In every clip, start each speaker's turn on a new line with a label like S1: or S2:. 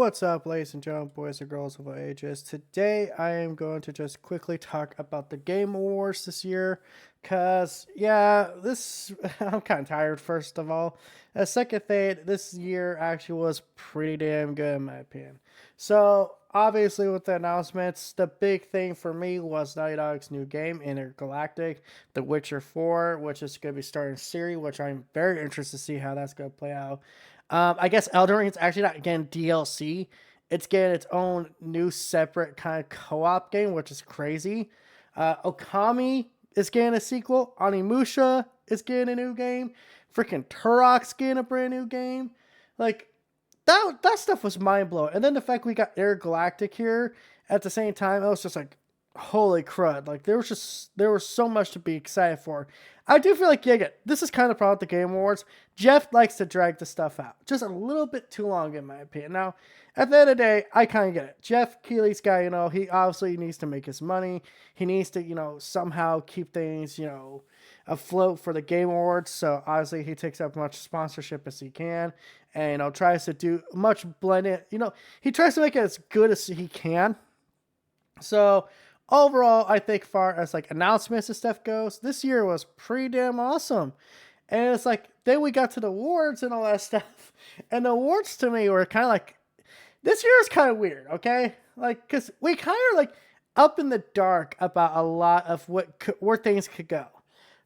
S1: What's up, ladies and gentlemen, boys and girls of all ages? Today, I am going to just quickly talk about the Game Awards this year, cause I'm kind of tired. First of all, second thing, this year actually was pretty damn good in my opinion. So obviously, with the announcements, the big thing for me was Naughty Dog's new game, Intergalactic, The Witcher 4, which is going to be starting series, which I'm very interested to see how that's going to play out. I guess Elden Ring is actually not getting DLC. It's getting its own new separate kind of co-op game, which is crazy. Okami is getting a sequel. Onimusha is getting a new game. Freaking Turok's getting a brand new game. Like that stuff was mind blowing. And then the fact we got Intergalactic here at the same time, it was just like holy crud. Like there was so much to be excited for. I do feel like this is kind of the problem with the Game Awards. Jeff likes to drag the stuff out just a little bit too long, in my opinion. Now, at the end of the day, I kind of get it. Jeff Keighley's guy, he obviously needs to make his money. He needs to, somehow keep things, afloat for the Game Awards. So obviously, he takes up much sponsorship as he can, and tries to do much blended. He tries to make it as good as he can. So overall, I think far as like announcements and stuff goes, this year was pretty damn awesome. And it's like then we got to the awards and all that stuff. And the awards to me were kind of like this year is kind of weird, okay? Like cuz we kind of like up in the dark about a lot of where things could go.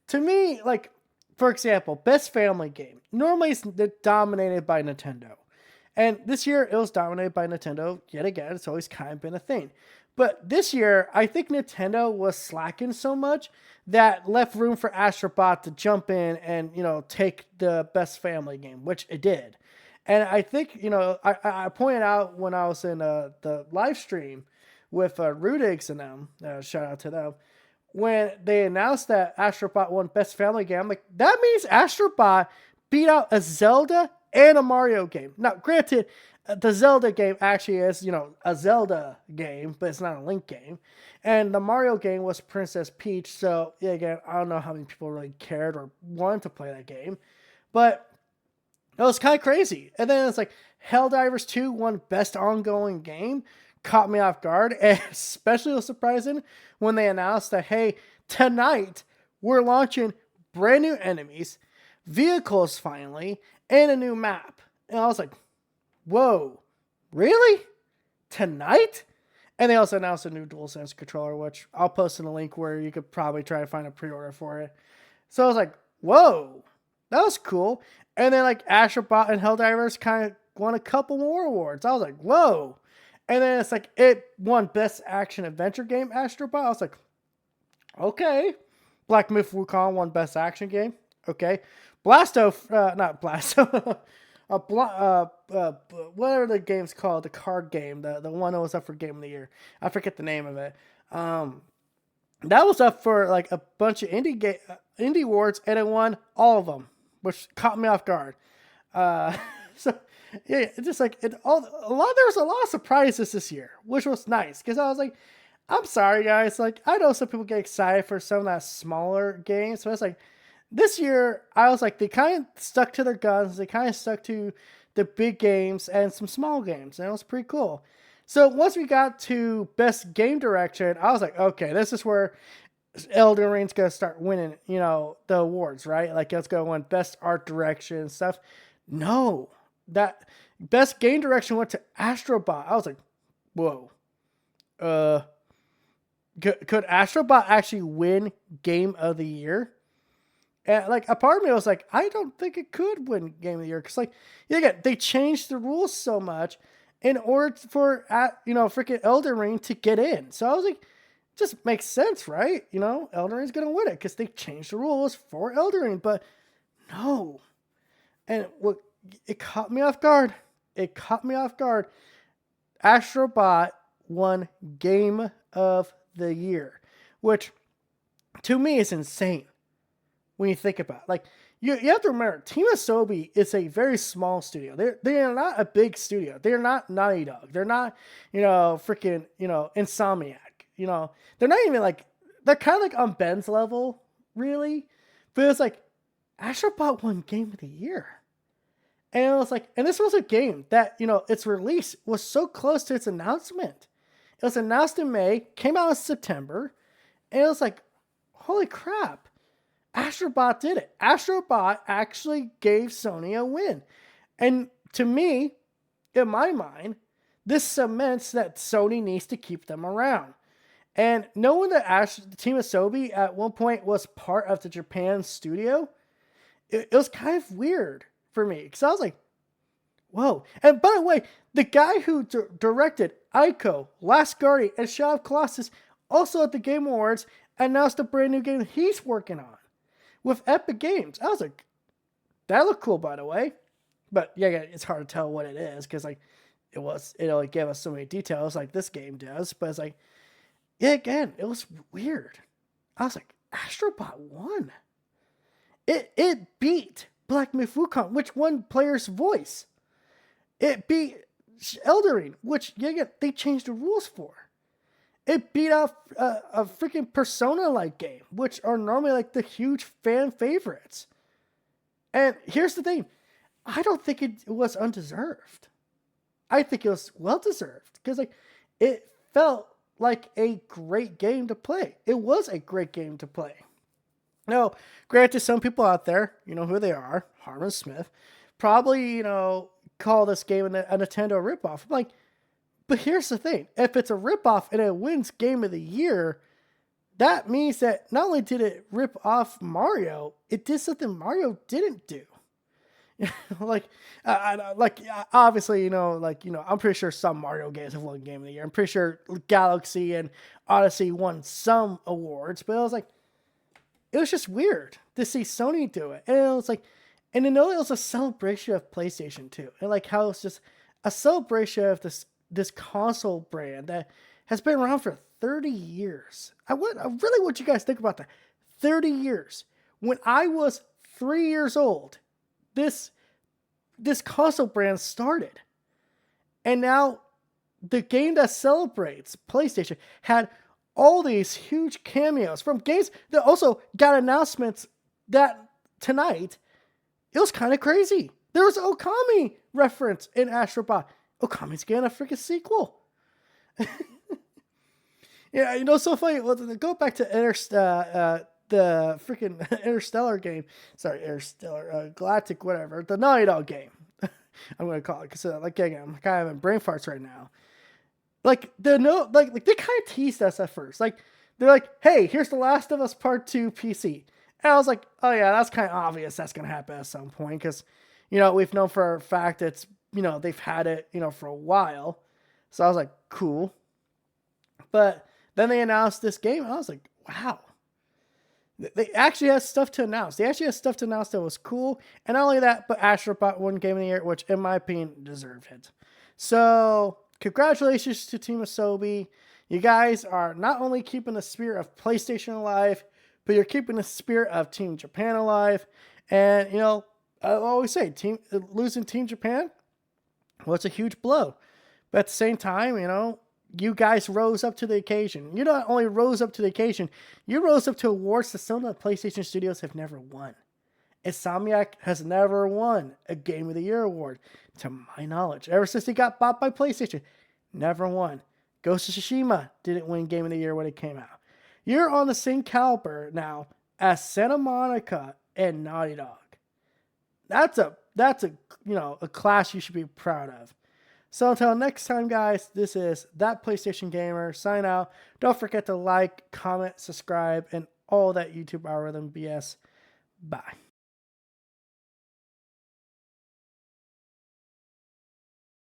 S1: To me, like for example, best family game. Normally it's dominated by Nintendo. And this year it was dominated by Nintendo yet again. It's always kind of been a thing. But this year, I think Nintendo was slacking so much that left room for Astro Bot to jump in and, take the best family game, which it did. And I think, I pointed out when I was in the live stream with Rudigs and them, shout out to them, when they announced that Astro Bot won best family game, I'm like, that means Astro Bot beat out a Zelda and a Mario game. Now, granted, the Zelda game actually is, a Zelda game, but it's not a Link game. And the Mario game was Princess Peach, so, yeah, again, I don't know how many people really cared or wanted to play that game. But it was kind of crazy. And then it's like, Helldivers 2 won Best Ongoing Game. Caught me off guard, and especially was surprising when they announced that, hey, tonight, we're launching brand new enemies, vehicles finally, and a new map. And I was like, whoa, really? Tonight? And they also announced a new DualSense controller, which I'll post in a link where you could probably try to find a pre-order for it. So I was like, whoa, that was cool. And then like Astro Bot and Helldivers kind of won a couple more awards. I was like, whoa. And then it's like it won Best Action Adventure Game, Astro Bot. I was like, okay. Black Myth Wukong won Best Action Game. Okay. Not Blasto. Whatever the game's called, the card game, the one that was up for Game of the Year. I forget the name of it. That was up for like a bunch of indie awards, and it won all of them, which caught me off guard. So yeah, it's just like there was a lot of surprises this year, which was nice because I was like, I'm sorry guys, like I know some people get excited for some of that smaller games, so it's like. This year, I was like, they kind of stuck to their guns. They kind of stuck to the big games and some small games. And it was pretty cool. So once we got to Best Game Direction, I was like, okay, this is where Elden Ring's going to start winning, the awards, right? Like, it's going to win Best Art Direction and stuff. No. That Best Game Direction went to Astro Bot. I was like, whoa. Could Astro Bot actually win Game of the Year? And like a part of me was like, I don't think it could win Game of the Year because like, they changed the rules so much in order for freaking Elden Ring to get in. So I was like, just makes sense, right? Elden Ring's gonna win it because they changed the rules for Elden Ring, but no. And it caught me off guard. Astro Bot won Game of the Year, which to me is insane. When you think about it. Like you have to remember, Team Asobi is a very small studio. They are not a big studio. They're not Naughty Dog. They're not freaking Insomniac. They're not even like they're kind of like on Ben's level, really. But it's like Astro Bot won Game of the Year, And it was like, and this was a game that, its release was so close to its announcement. It was announced in May, came out in September, and it was like, holy crap. Astro Bot did it. Astro Bot actually gave Sony a win. And to me, in my mind, this cements that Sony needs to keep them around. And knowing that the team of Sobi at one point was part of the Japan studio, it was kind of weird for me. Because I was like, whoa. And by the way, the guy who directed Ico, Last Guardian, and Shadow of Colossus, also at the Game Awards, announced a brand new game he's working on with Epic Games. I was like, that looked cool, by the way. But yeah, it's hard to tell what it is because like it only gave us so many details like this game does. But it's like, yeah, again, it was weird. I was like, Astro Bot won. It beat Black Myth Wukong, which won player's voice. It beat Elden Ring, which they changed the rules for. It beat out a freaking Persona-like game, which are normally like the huge fan favorites. And here's the thing. I don't think it was undeserved. I think it was well-deserved. Because like it felt like a great game to play. It was a great game to play. Now, granted, some people out there, you know who they are, Harmon Smith, probably, call this game a Nintendo ripoff. I'm like, but here's the thing. If it's a ripoff and it wins Game of the Year, that means that not only did it rip off Mario, it did something Mario didn't do. Obviously, I'm pretty sure some Mario games have won Game of the Year. I'm pretty sure Galaxy and Odyssey won some awards, but it was just weird to see Sony do it. And it was like, and it was a celebration of PlayStation 2. And like how it's just a celebration of this console brand that has been around for 30 years. I really want you guys to think about that. 30 years. When I was 3 years old, this console brand started. And now the game that celebrates PlayStation had all these huge cameos from games that also got announcements that tonight. It was kind of crazy. There was an Okami reference in Astro Bot. Okami's getting a freaking sequel. Yeah, so funny. Well, go back to the freaking Interstellar game. Sorry, Interstellar, Galactic, whatever. The Naughty Dog game. I'm going to call it because, again, I'm kind of having brain farts right now. Like, they kind of teased us at first. Like, they're like, hey, here's The Last of Us Part 2 PC. And I was like, oh yeah, that's kind of obvious that's going to happen at some point. Because, we've known for a fact it's, they've had it, for a while. So I was like, cool. But then they announced this game. And I was like, wow. They actually had stuff to announce. They actually had stuff to announce that was cool. And not only that, but Astro Bot won Game of the Year, which in my opinion deserved it. So congratulations to Team Asobi. You guys are not only keeping the spirit of PlayStation alive, but you're keeping the spirit of Team Japan alive. And, I always say losing Team Japan, well, it's a huge blow. But at the same time, you guys rose up to the occasion. You not only rose up to the occasion, you rose up to awards that some of the PlayStation studios have never won. Insomniac has never won a Game of the Year award, to my knowledge. Ever since they got bought by PlayStation, never won. Ghost of Tsushima didn't win Game of the Year when it came out. You're on the same caliber now as Santa Monica and Naughty Dog. That's a class you should be proud of. So until next time, guys, this is That PlayStation Gamer. Sign out. Don't forget to like, comment, subscribe, and all that YouTube algorithm BS. Bye.